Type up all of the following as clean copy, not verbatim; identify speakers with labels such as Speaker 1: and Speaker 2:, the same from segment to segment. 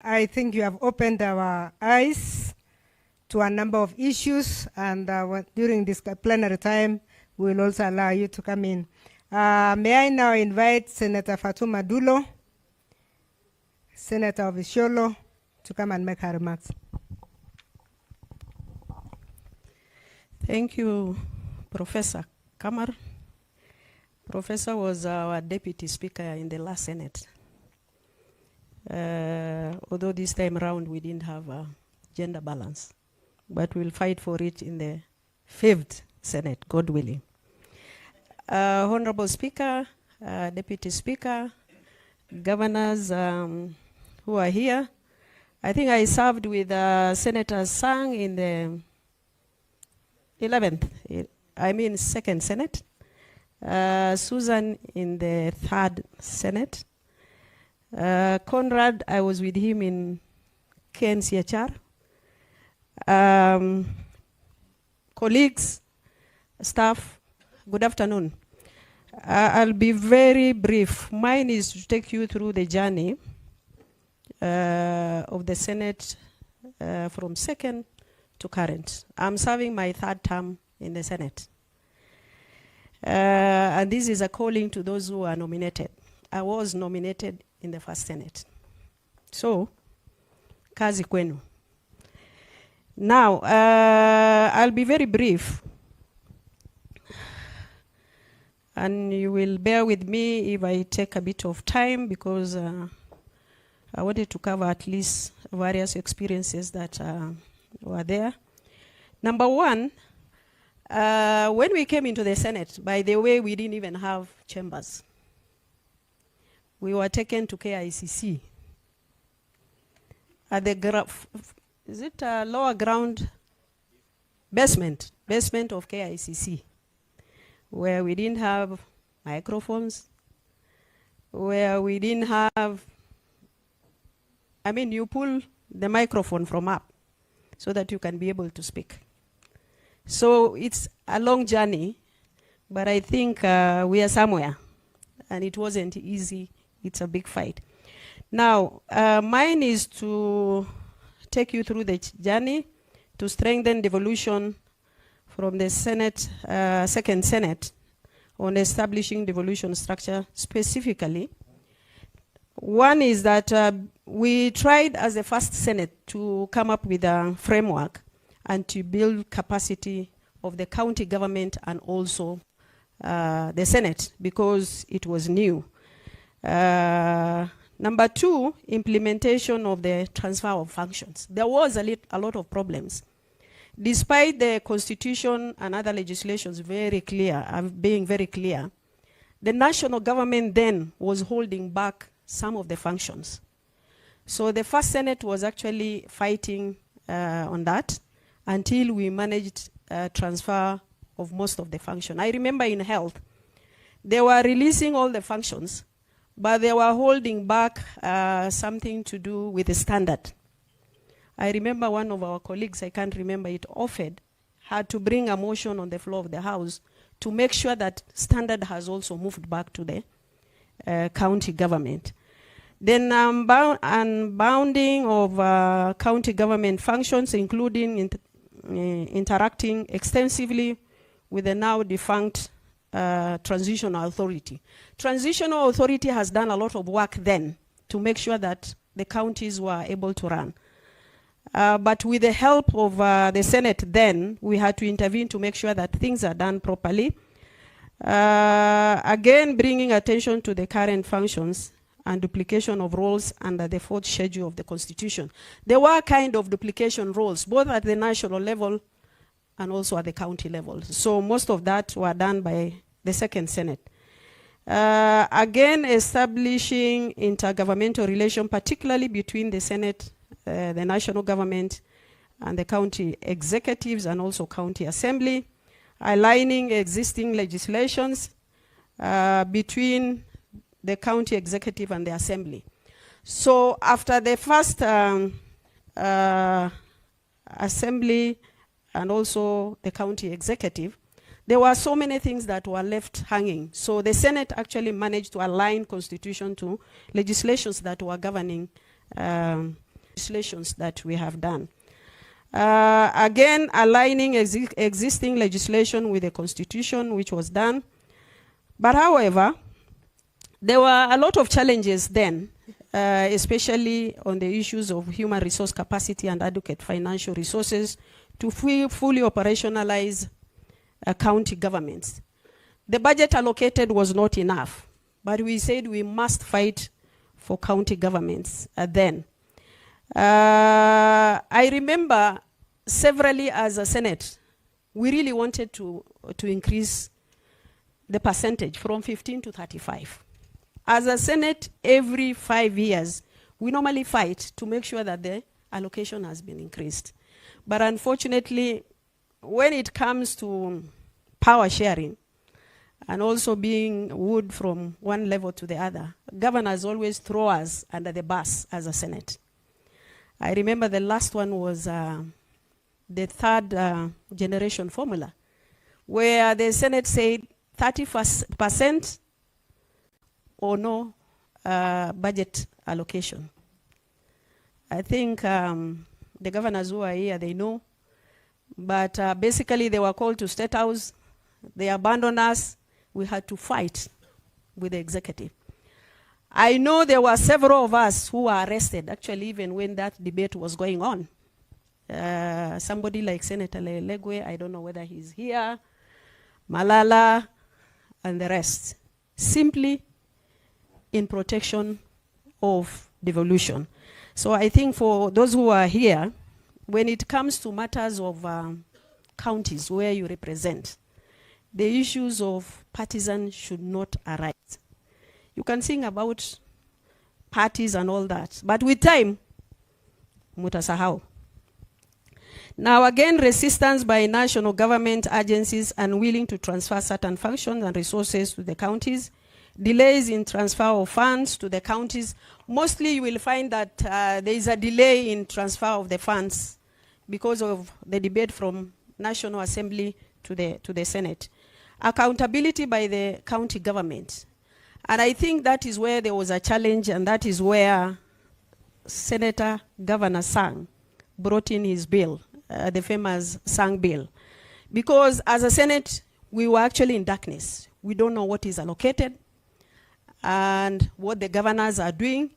Speaker 1: I think you have opened our eyes to a number of issues, and during this plenary time, we will also allow you to come in. May I now invite Senator Fatuma Dulo, Senator of Isiolo, to come and make her remarks.
Speaker 2: Thank you, Professor Kamar. Professor was our deputy speaker in the last Senate. Although this time around we didn't have a gender balance, but we'll fight for it in the 5th Senate, God willing. Honorable Speaker, Deputy Speaker, governors who are here. I think I served with Senator Sang in the 2nd Senate, Susan in the 3rd Senate, Conrad, I was with him in KNCHR. Colleagues, staff, good afternoon. I'll be very brief. Mine is to take you through the journey of the Senate from 2nd to current. I'm serving my 3rd term in the Senate. And this is a calling to those who are nominated. I was nominated in the 1st Senate. So, kazi kwenu. Now, I'll be very brief. And you will bear with me if I take a bit of time, because I wanted to cover at least various experiences that were there. Number one, when we came into the Senate, by the way, we didn't even have chambers. We were taken to KICC at the lower ground basement of KICC, where we didn't have microphones, where we didn't have, you pull the microphone from up so that you can be able to speak. So it's a long journey, but I think we are somewhere, and it wasn't easy. It's a big fight. Now, mine is to take you through the journey to strengthen devolution from the Senate, 2nd Senate, on establishing devolution structure specifically. One is that we tried as the 1st Senate to come up with a framework and to build capacity of the county government and also the Senate, because it was new. Number two, implementation of the transfer of functions. There was a lot of problems. Despite the constitution and other legislations being very clear, the national government then was holding back some of the functions. So the 1st Senate was actually fighting on that until we managed transfer of most of the function. I remember in health, they were releasing all the functions, but they were holding back something to do with the standard. I remember one of our colleagues, I can't remember it, had to bring a motion on the floor of the House to make sure that standard has also moved back to the county government. Then unbounding of county government functions, including interacting extensively with the now defunct Transitional Authority. Transitional Authority has done a lot of work then to make sure that the counties were able to run. But with the help of the Senate then, we had to intervene to make sure that things are done properly. Again, bringing attention to the current functions and duplication of roles under the 4th schedule of the Constitution. There were kind of duplication roles, both at the national level and also at the county level. So most of that were done by the 2nd Senate. Again, establishing intergovernmental relation, particularly between the Senate, the national government, and the county executives and also county assembly, aligning existing legislations between the county executive and the assembly. So after the first assembly and also the county executive, there were so many things that were left hanging. So the Senate actually managed to align constitution to legislations that were governing legislations that we have done. Again, aligning existing legislation with the Constitution, which was done. But however, there were a lot of challenges then, especially on the issues of human resource capacity and adequate financial resources to fully operationalize county governments. The budget allocated was not enough, but we said we must fight for county governments then. I remember severally as a Senate, we really wanted to increase the percentage from 15 to 35. As a Senate, every 5 years, we normally fight to make sure that the allocation has been increased. But unfortunately, when it comes to power sharing and also being wood from one level to the other, governors always throw us under the bus as a Senate. I remember the last one was the third generation formula, where the Senate said 30% or no budget allocation. I think the governors who are here, they know. But basically, they were called to State House. They abandoned us. We had to fight with the executive. I know there were several of us who were arrested, actually, even when that debate was going on. Somebody like Senator Legwe, I don't know whether he's here, Malala, and the rest, simply in protection of devolution. So I think for those who are here, when it comes to matters of counties where you represent, the issues of partisan should not arise. You can sing about parties and all that, but with time, mutasahau. Now again, resistance by national government agencies unwilling to transfer certain functions and resources to the counties, delays in transfer of funds to the counties. Mostly you will find that there is a delay in transfer of the funds because of the debate from National Assembly to the Senate. Accountability by the county government. And I think that is where there was a challenge, and that is where Senator Governor Sang brought in his bill, the famous Sang bill. Because as a Senate, we were actually in darkness. We don't know what is allocated and what the governors are doing.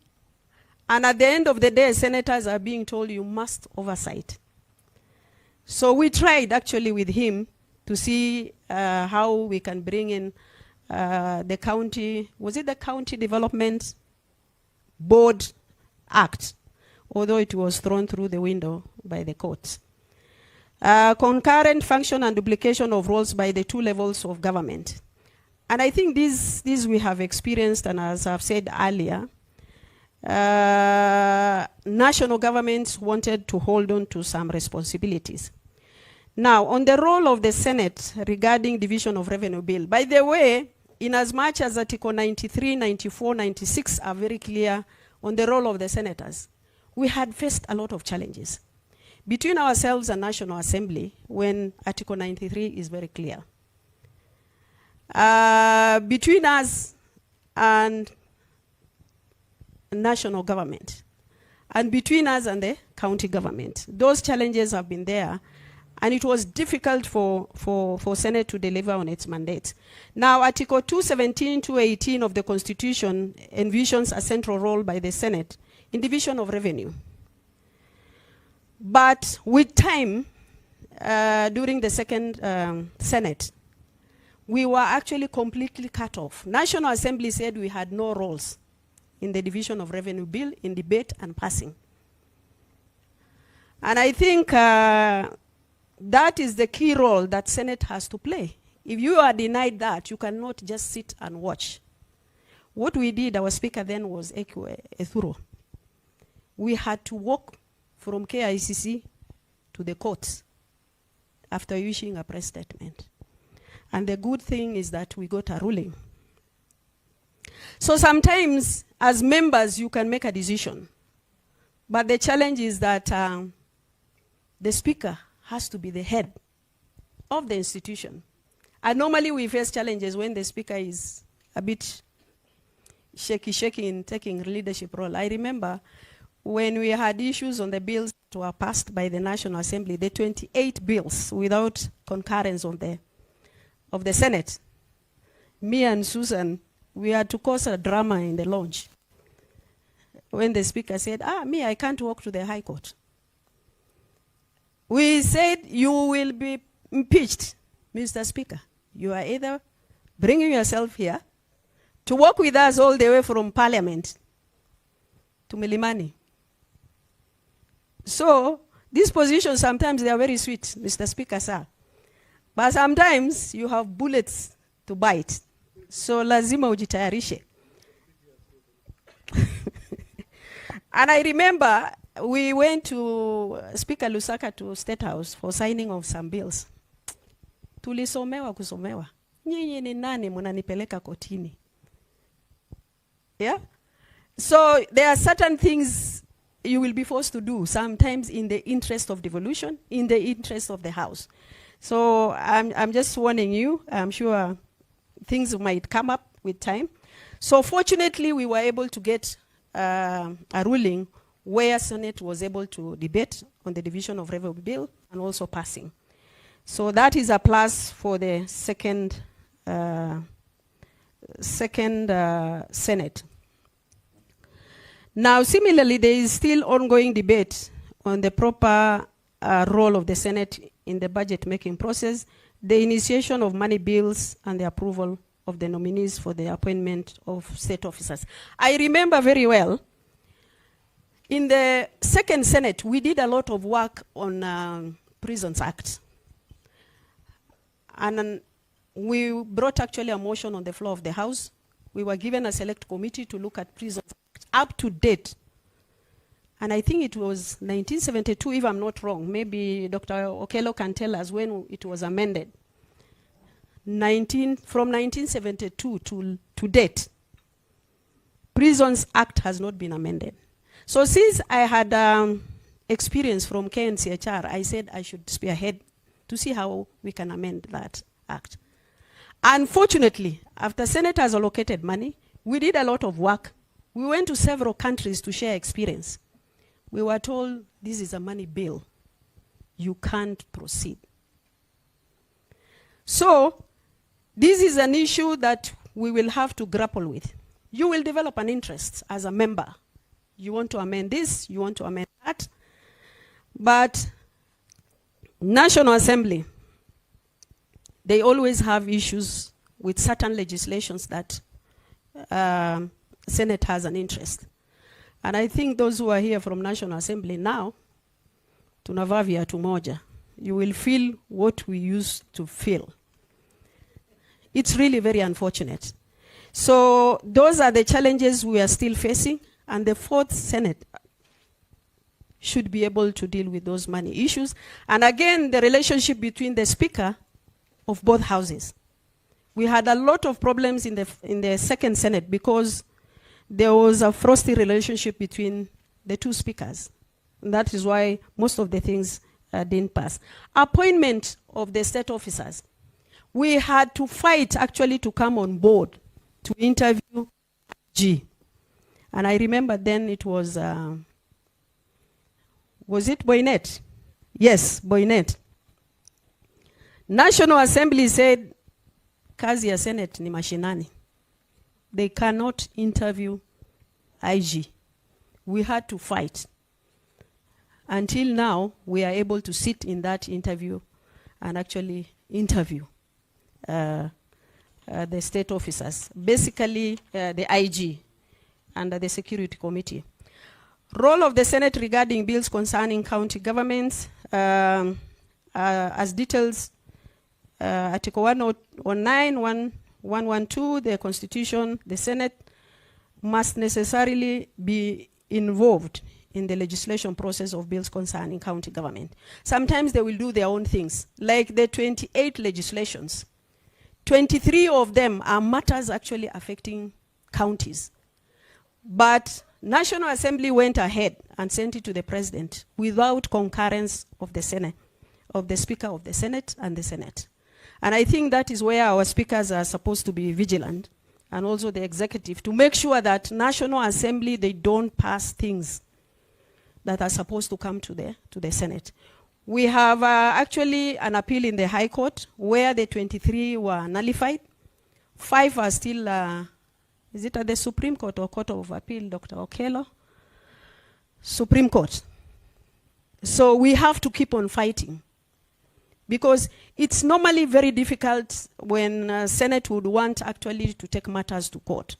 Speaker 2: And at the end of the day, senators are being told you must oversight. So we tried actually with him to see how we can bring in the county, was it the County Development Board Act, although it was thrown through the window by the courts. Concurrent function and duplication of roles by the two levels of government. And I think these we have experienced, and as I've said earlier, national governments wanted to hold on to some responsibilities. Now, on the role of the Senate regarding division of revenue bill, by the way, in as much as Article 93, 94, 96 are very clear on the role of the senators, we had faced a lot of challenges between ourselves and National Assembly when Article 93 is very clear. Between us and national government, and between us and the county government. Those challenges have been there, and it was difficult for Senate to deliver on its mandate. Now, Article 217, 218 of the Constitution envisions a central role by the Senate in division of revenue. But with time, during the second Senate, we were actually completely cut off. National Assembly said we had no roles in the division of revenue bill, in debate and passing. And I think that is the key role that Senate has to play. If you are denied that, you cannot just sit and watch. What we did, our speaker then was Ethuro. We had to walk from KICC to the courts after issuing a press statement. And the good thing is that we got a ruling. So sometimes, as members, you can make a decision. But the challenge is that the speaker has to be the head of the institution. And normally we face challenges when the speaker is a bit shaky in taking leadership role. I remember when we had issues on the bills that were passed by the National Assembly, the 28 bills without concurrence of the Senate, me and Susan, we had to cause a drama in the lounge when the Speaker said, me, I can't walk to the High Court. We said, you will be impeached, Mr. Speaker. You are either bringing yourself here to work with us all the way from Parliament to Milimani. So, these positions, sometimes they are very sweet, Mr. Speaker, sir. But sometimes you have bullets to bite. So, lazima ujitayarishe. And I remember we went to Speaker Lusaka to State House for signing of some bills. Tulisomewa kusomewa. Nyinyi ni nani munanipeleka kotini? Yeah? So there are certain things you will be forced to do, sometimes in the interest of devolution, in the interest of the House. So I'm just warning you. I'm sure things might come up with time. So fortunately, we were able to get a ruling where Senate was able to debate on the division of revenue bill and also passing. So that is a plus for the second Senate. Now, similarly, there is still ongoing debate on the proper role of the Senate in the budget-making process, the initiation of money bills, and the approval of the nominees for the appointment of state officers. I remember very well, in the second Senate, we did a lot of work on Prisons Act. And we brought actually a motion on the floor of the House. We were given a select committee to look at Prisons Act up to date. And I think it was 1972, if I'm not wrong. Maybe Dr. Okello can tell us when it was amended. From 1972 to date, Prisons Act has not been amended. So since I had experience from KNCHR, I said I should spearhead to see how we can amend that act. Unfortunately, after Senate has allocated money, we did a lot of work. We went to several countries to share experience. We were told, this is a money bill. You can't proceed. So, this is an issue that we will have to grapple with. You will develop an interest as a member. You want to amend this, you want to amend that. But National Assembly, they always have issues with certain legislations that Senate has an interest. And I think those who are here from National Assembly now, tunavaa viatu moja, you will feel what we used to feel. It's really very unfortunate. So those are the challenges we are still facing, and the fourth Senate should be able to deal with those money issues. And again, the relationship between the Speaker of both houses. We had a lot of problems in the second Senate because there was a frosty relationship between the two speakers. And that is why most of the things didn't pass. Appointment of the state officers. We had to fight actually to come on board to interview G. And I remember then it was it Boynet? Yes, Boynet. National Assembly said, kazi ya Senate ni mashinani. They cannot interview IG. We had to fight. Until now, we are able to sit in that interview and actually interview the state officers. Basically, the IG under the Security Committee. Role of the Senate regarding bills concerning county governments, as details, Article 109, 112, the Constitution, the Senate must necessarily be involved in the legislation process of bills concerning county government. Sometimes they will do their own things, like the 28 legislations. 23 of them are matters actually affecting counties. But National Assembly went ahead and sent it to the President without concurrence of the Senate, of the Speaker of the Senate and the Senate. And I think that is where our speakers are supposed to be vigilant, and also the executive, to make sure that National Assembly, they don't pass things that are supposed to come to the Senate. We have actually an appeal in the High Court where the 23 were nullified. 5 are still, is it at the Supreme Court or Court of Appeal, Dr. Okello? Supreme Court. So we have to keep on fighting, because it's normally very difficult when Senate would want actually to take matters to court.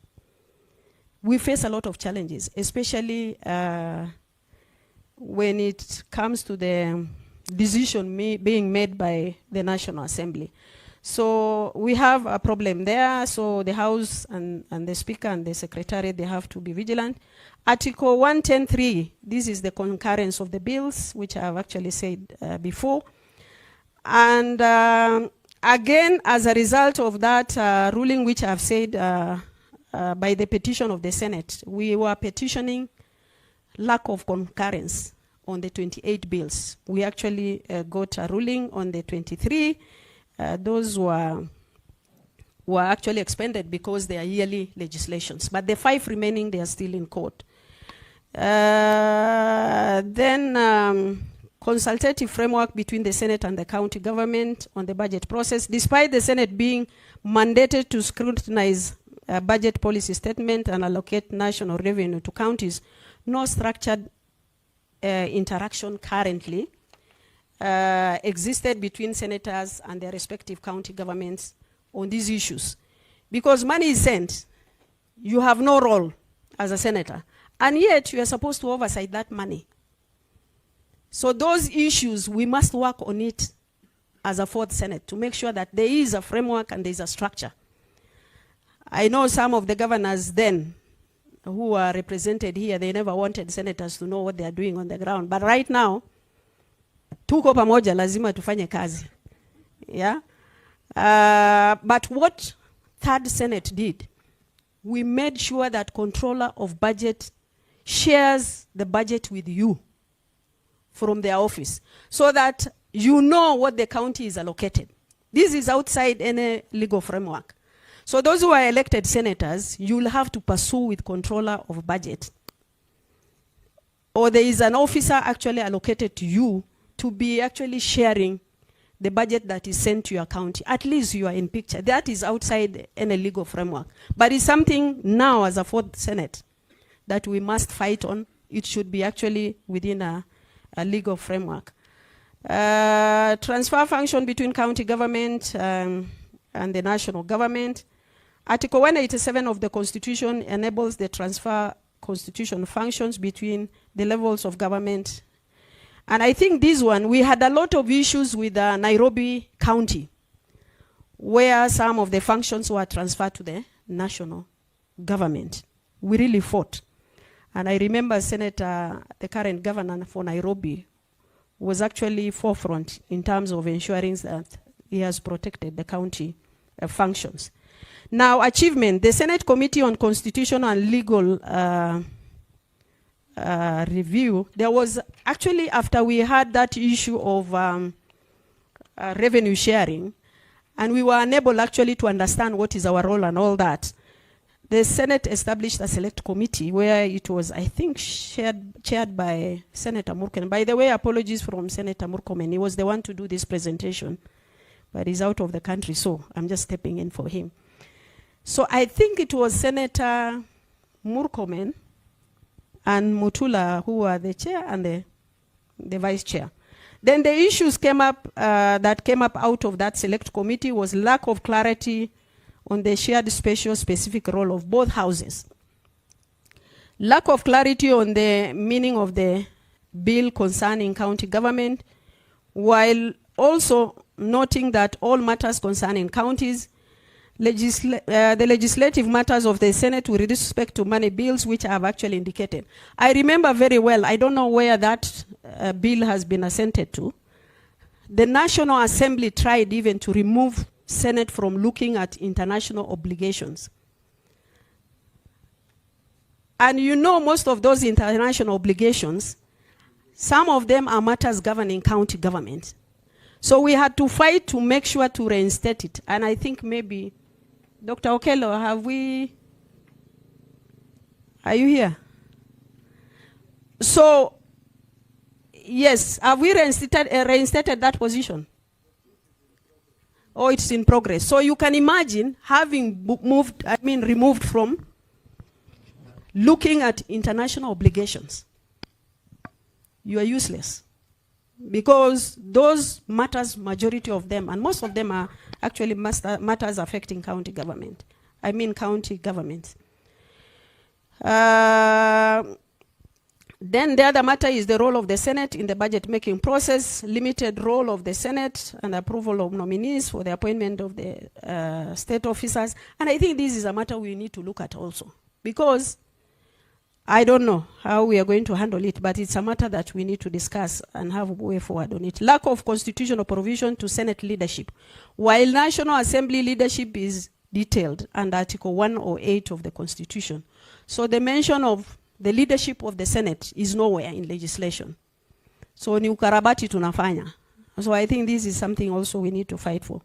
Speaker 2: We face a lot of challenges, especially when it comes to the decision being made by the National Assembly. So we have a problem there. So the House and the Speaker and the Secretary, they have to be vigilant. Article 110.3, this is the concurrence of the bills, which I have actually said before. And again, as a result of that ruling, which I have said by the petition of the Senate, we were petitioning lack of concurrence on the 28 bills. We actually got a ruling on the 23. Those were actually expended because they are yearly legislations. But the 5 remaining, they are still in court. Then consultative framework between the Senate and the county government on the budget process. Despite the Senate being mandated to scrutinize budget policy statement and allocate national revenue to counties, no structured interaction currently existed between senators and their respective county governments on these issues. Because money is sent, you have no role as a senator, and yet you are supposed to oversight that money. So those issues, we must work on it as a fourth Senate to make sure that there is a framework and there is a structure. I know some of the governors then who are represented here, they never wanted senators to know what they are doing on the ground. But right now, tuko pamoja, lazima tufanye kazi. Yeah? But what third Senate did, we made sure that controller of budget shares the budget with you from their office, so that you know what the county is allocated. This is outside any legal framework. So those who are elected senators, you'll have to pursue with controller of budget. Or there is an officer actually allocated to you to be actually sharing the budget that is sent to your county. At least you are in picture. That is outside any legal framework. But it's something now as a fourth Senate that we must fight on. It should be actually within a legal framework. Transfer function between county government and the national government. Article 187 of the Constitution enables the transfer constitution functions between the levels of government. And I think this one, we had a lot of issues with Nairobi County, where some of the functions were transferred to the national government. We really fought. And I remember Senator, the current governor for Nairobi, was actually forefront in terms of ensuring that he has protected the county functions. Now, achievement. The Senate Committee on Constitutional and Legal Review, there was actually, after we had that issue of revenue sharing, and we were unable actually to understand what is our role and all that, the Senate established a select committee where it was, I think, chaired by Senator Murkomen. By the way, apologies from Senator Murkomen. He was the one to do this presentation, but he's out of the country, so I'm just stepping in for him. So I think it was Senator Murkomen and Mutula who were the chair and the vice chair. Then the issues came up that came up out of that select committee was lack of clarity on the shared spatial specific role of both houses. Lack of clarity on the meaning of the bill concerning county government, while also noting that all matters concerning counties, the legislative matters of the Senate with respect to money bills, which I have actually indicated. I remember very well, I don't know where that bill has been assented to. The National Assembly tried even to remove Senate from looking at international obligations. And you know, most of those international obligations, some of them are matters governing county government. So we had to fight to make sure to reinstate it. And I think maybe, Dr. Okello, are you here? So Yes, have we reinstated that position? Oh, it's in progress. So you can imagine having removed from looking at international obligations. You are useless. Because those matters, majority of them, and most of them are actually matters affecting county government. County governments. Then the other matter is the role of the Senate in the budget making process, limited role of the Senate and approval of nominees for the appointment of the state officers. And I think this is a matter we need to look at also, because I don't know how we are going to handle it, but it's a matter that we need to discuss and have a way forward on it. Lack of constitutional provision to Senate leadership. While National Assembly leadership is detailed under Article 108 of the Constitution, so the mention of the leadership of the Senate is nowhere in legislation. So ni ukarabati tunafanya. So I think this is something also we need to fight for.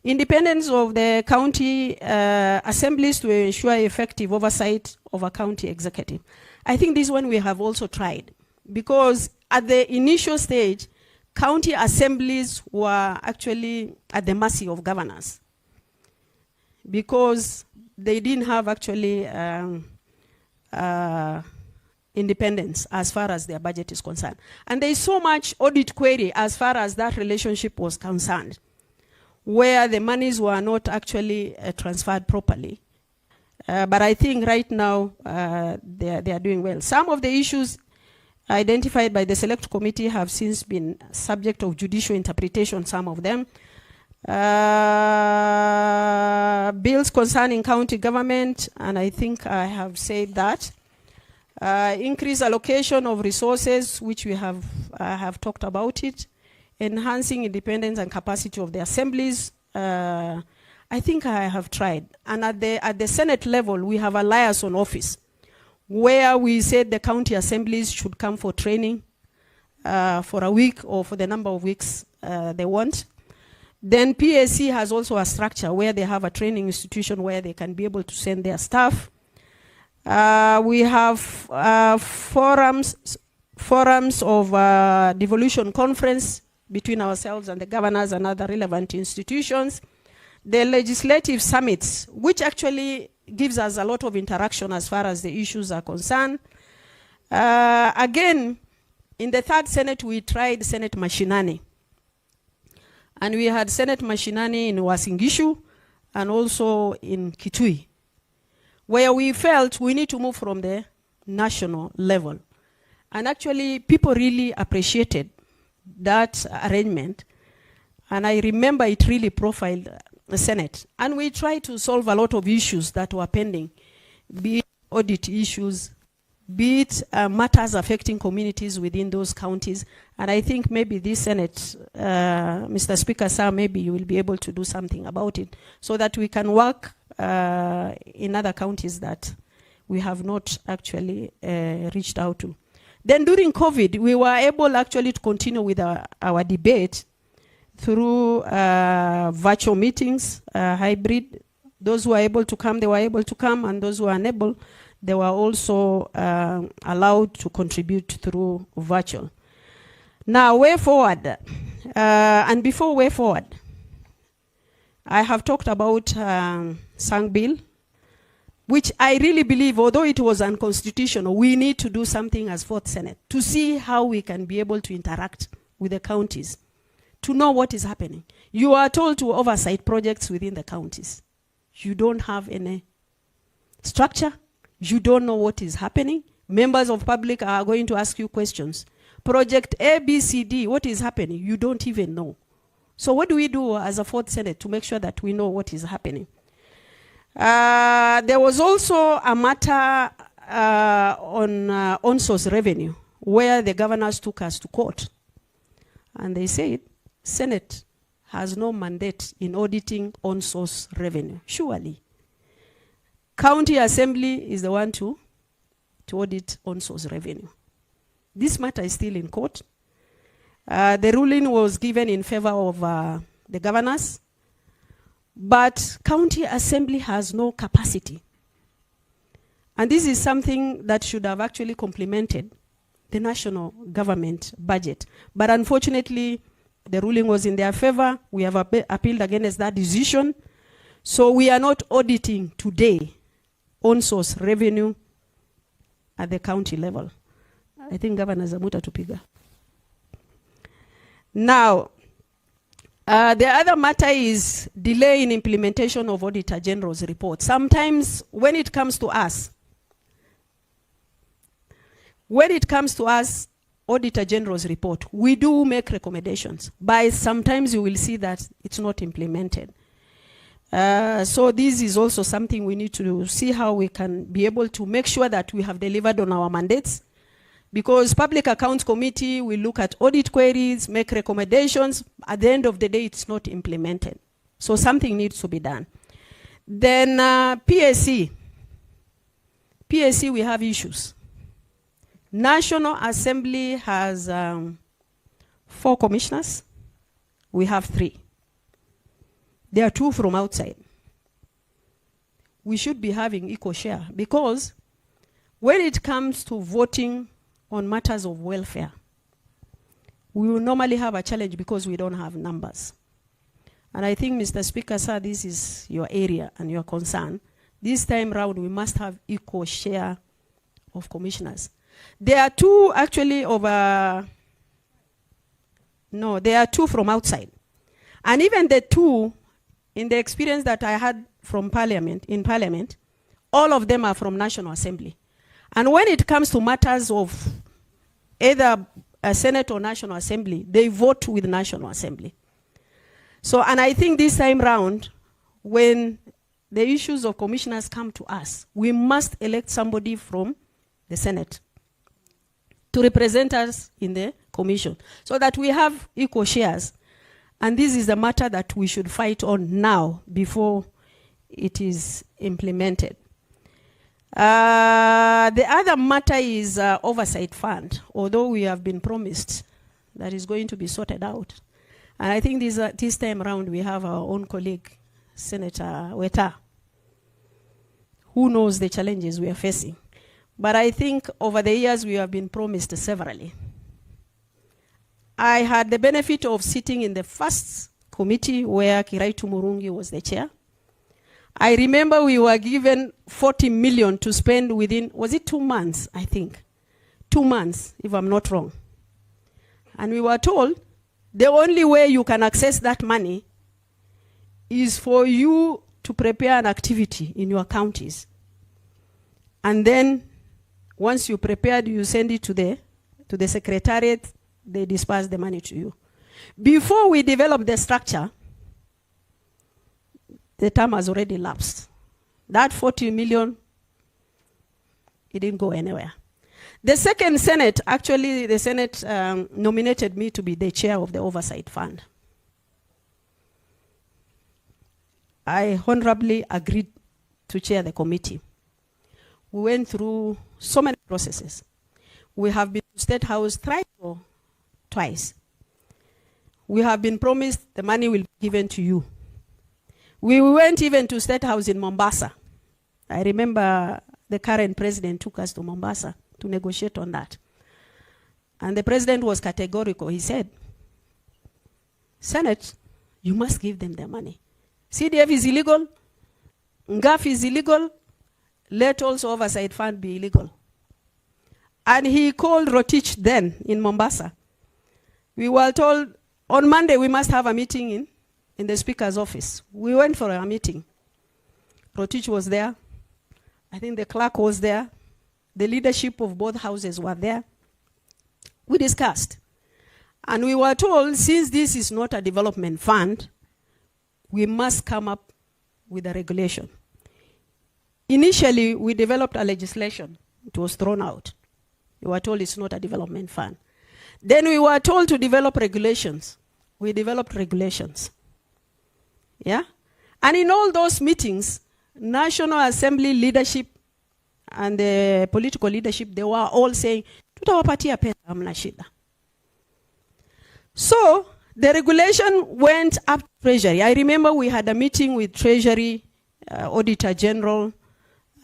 Speaker 2: Independence of the county assemblies to ensure effective oversight of a county executive. I think this one we have also tried, because at the initial stage, county assemblies were actually at the mercy of governors, because they didn't have actually independence as far as their budget is concerned. And there is so much audit query as far as that relationship was concerned, where the monies were not actually transferred properly. But I think right now they are doing well. Some of the issues identified by the Select Committee have since been subject of judicial interpretation, some of them. Bills concerning county government, and I think I have said that. Increase allocation of resources, which we have talked about it. Enhancing independence and capacity of the assemblies. I think I have tried. And at the Senate level, we have a liaison office where we said the county assemblies should come for training for a week or for the number of weeks they want. Then PAC has also a structure where they have a training institution where they can be able to send their staff. We have forums of devolution conference between ourselves and the governors and other relevant institutions. The legislative summits, which actually gives us a lot of interaction as far as the issues are concerned. Again, in the third Senate, we tried Senate Mashinani. And we had Senate Mashinani in Wasingishu and also in Kitui, where we felt we need to move from the national level. And actually, people really appreciated that arrangement. And I remember it really profiled the Senate. And we tried to solve a lot of issues that were pending, be it audit issues, be it matters affecting communities within those counties. And I think maybe this Senate, Mr. Speaker, sir, maybe you will be able to do something about it so that we can work in other counties that we have not actually reached out to. Then during COVID, we were able actually to continue with our debate through virtual meetings, hybrid. Those who were able to come, they were able to come, and those who were unable, they were also allowed to contribute through virtual. Now, way forward, and before way forward, I have talked about Sang Bill, which I really believe, although it was unconstitutional, we need to do something as Fourth Senate to see how we can be able to interact with the counties, to know what is happening. You are told to oversight projects within the counties. You don't have any structure. You don't know what is happening. Members of public are going to ask you questions. Project A, B, C, D, what is happening? You don't even know. So what do we do as a Fourth Senate to make sure that we know what is happening? There was also a matter on source revenue where the governors took us to court. And they said, Senate has no mandate in auditing on source revenue. Surely. County Assembly is the one to audit on source revenue. This matter is still in court. The ruling was given in favor of the governors, but County Assembly has no capacity. And this is something that should have actually complemented the national government budget. But unfortunately, the ruling was in their favor. We have appealed against that decision. So we are not auditing today on source revenue at the county level. I think Governor Zamuta Tupiga. Now, the other matter is delay in implementation of Auditor General's report. Sometimes when it comes to us, Auditor General's report, we do make recommendations, but sometimes you will see that it's not implemented. So this is also something we need to see how we can be able to make sure that we have delivered on our mandates. Because Public Accounts Committee will look at audit queries, make recommendations. At the end of the day, it's not implemented. So something needs to be done. Then PSC. PSC, we have issues. National Assembly has 4 commissioners. We have 3. There are 2 from outside. We should be having equal share, because when it comes to voting on matters of welfare, we will normally have a challenge because we don't have numbers. And I think, Mr. Speaker, sir, this is your area and your concern. This time round, we must have equal share of commissioners. There are 2 actually there are 2 from outside. And even the 2, in the experience that I had from in Parliament, all of them are from National Assembly. And when it comes to matters of either a Senate or National Assembly, they vote with National Assembly. So, and I think this time round, when the issues of commissioners come to us, we must elect somebody from the Senate to represent us in the commission, so that we have equal shares. And this is the matter that we should fight on now before it is implemented. The other matter is oversight fund, although we have been promised that is going to be sorted out. And I think this time around we have our own colleague, Senator Weta, who knows the challenges we are facing. But I think over the years we have been promised severally. I had the benefit of sitting in the first committee where Kiraitu Murungi was the chair. I remember we were given 40 million to spend within, was it 2 months, I think? 2 months, if I'm not wrong. And we were told the only way you can access that money is for you to prepare an activity in your counties. And then once you prepared, you send it to the secretariat, they disperse the money to you. Before we develop the structure, the term has already lapsed. That 40 million, it didn't go anywhere. The second Senate, actually the Senate nominated me to be the chair of the Oversight Fund. I honorably agreed to chair the committee. We went through so many processes. We have been to State House thrice or twice. We have been promised the money will be given to you. We went even to State House in Mombasa. I remember the current president took us to Mombasa to negotiate on that. And the president was categorical. He said, Senate, you must give them their money. CDF is illegal. NGAF is illegal. Let also Oversight Fund be illegal. And he called Rotich then in Mombasa. We were told on Monday we must have a meeting in the Speaker's office. We went for a meeting. Rotich was there. I think the clerk was there. The leadership of both houses were there. We discussed. And we were told, since this is not a development fund, we must come up with a regulation. Initially, we developed a legislation. It was thrown out. We were told it's not a development fund. Then we were told to develop regulations. We developed regulations. Yeah? And in all those meetings, National Assembly leadership and the political leadership, they were all saying, tutawapatia pesa hamna shida. So, the regulation went up to Treasury. I remember we had a meeting with Treasury, Auditor General,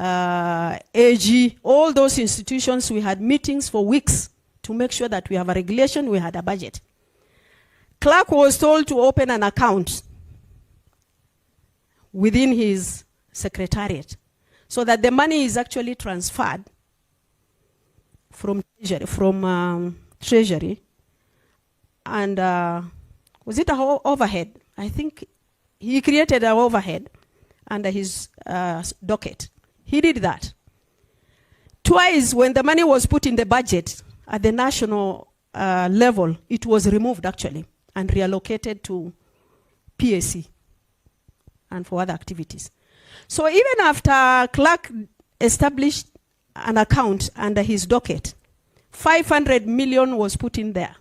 Speaker 2: AG, all those institutions. We had meetings for weeks to make sure that we have a regulation, we had a budget. Clerk was told to open an account within his secretariat so that the money is actually transferred from treasury and was it a overhead? I think he created an overhead under his docket. He did that. Twice, when the money was put in the budget at the national level, it was removed actually and reallocated to PAC and for other activities. So even after Clark established an account under his docket, 500 million was put in there.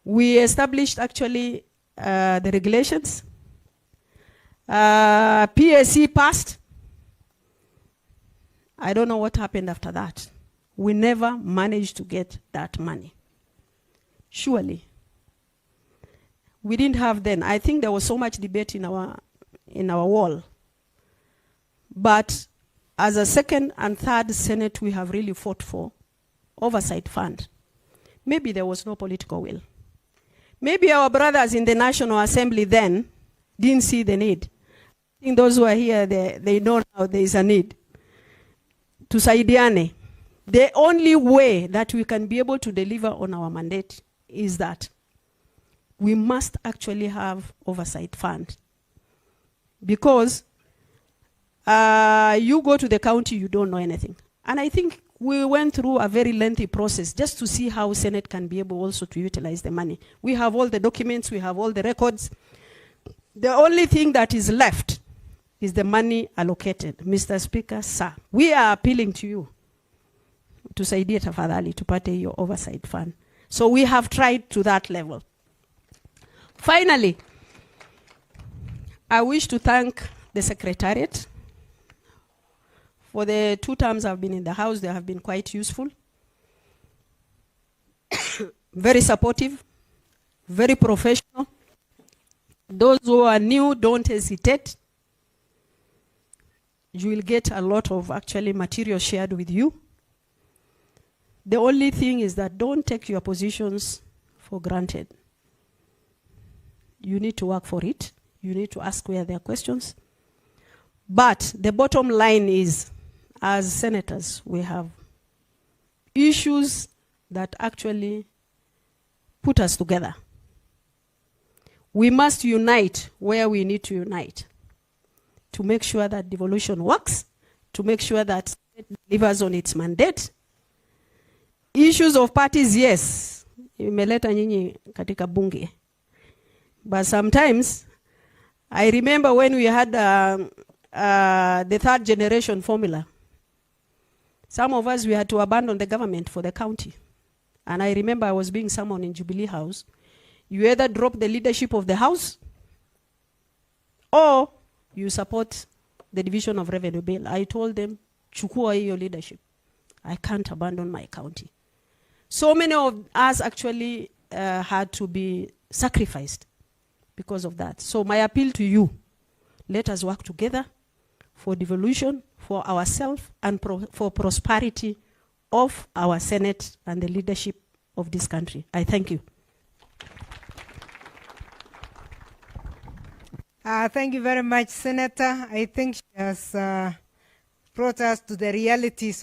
Speaker 2: We established actually the regulations. PAC passed. I don't know what happened after that. We never managed to get that money. Surely. We didn't have then. I think there was so much debate in our wall. But as a second and third Senate, we have really fought for oversight fund. Maybe there was no political will. Maybe our brothers in the National Assembly then didn't see the need. I think those who are here, they know now there is a need. Tusaidiane. The only way that we can be able to deliver on our mandate is that we must actually have oversight fund. Because you go to the county, you don't know anything. And I think we went through a very lengthy process just to see how Senate can be able also to utilize the money. We have all the documents, we have all the records. The only thing that is left is the money allocated. Mr. Speaker, sir, we are appealing to you tusaidie tafadhali tupate hiyo oversight fund. So we have tried to that level. Finally, I wish to thank the Secretariat. For the 2 terms I've been in the House, they have been quite useful. Very supportive, very professional. Those who are new, don't hesitate. You will get a lot of actually material shared with you. The only thing is that don't take your positions for granted. You need to work for it. You need to ask where there are questions. But the bottom line is, as senators, we have issues that actually put us together. We must unite where we need to unite to make sure that devolution works, to make sure that it delivers on its mandate. Issues of parties, yes, imeleta nyinyi katika bunge. But sometimes, I remember when we had the 3rd generation formula, some of us, we had to abandon the government for the county. And I remember I was being summoned in Jubilee House. You either drop the leadership of the House or you support the division of revenue bill. I told them, chukua hiyo leadership. I can't abandon my county. So many of us actually had to be sacrificed because of that. So my appeal to you, let us work together for devolution, for ourselves, and for prosperity of our Senate and the leadership of this country. I thank you.
Speaker 1: Thank you very much, Senator. I think she has brought us to the realities of